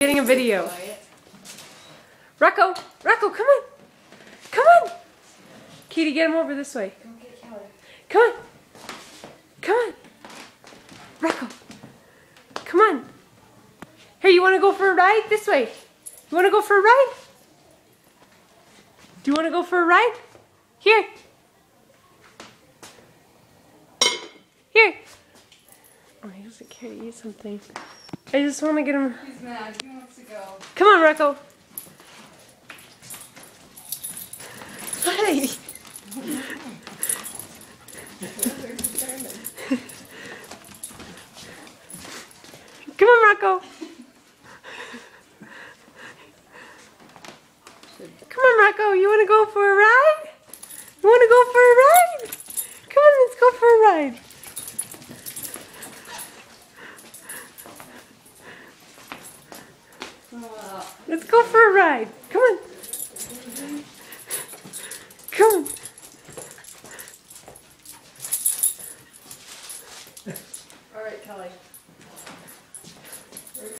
Getting a video. Rocco, come on. Come on. Katie, get him over this way. Come on. Come on. Rocco. Come on. Hey, you want to go for a ride? This way. You want to go for a ride? Do you want to go for a ride? Here. Here. Oh, he doesn't care to eat something. I just want to get him. He's mad. He wants to go. Come on, Rocco. Hey. Come on, Rocco. Come on, Rocco. You want to go for a ride? You want to go for a ride? Come on, let's go for a ride. Let's go for a ride. Come on. Come on. All right, Kelly.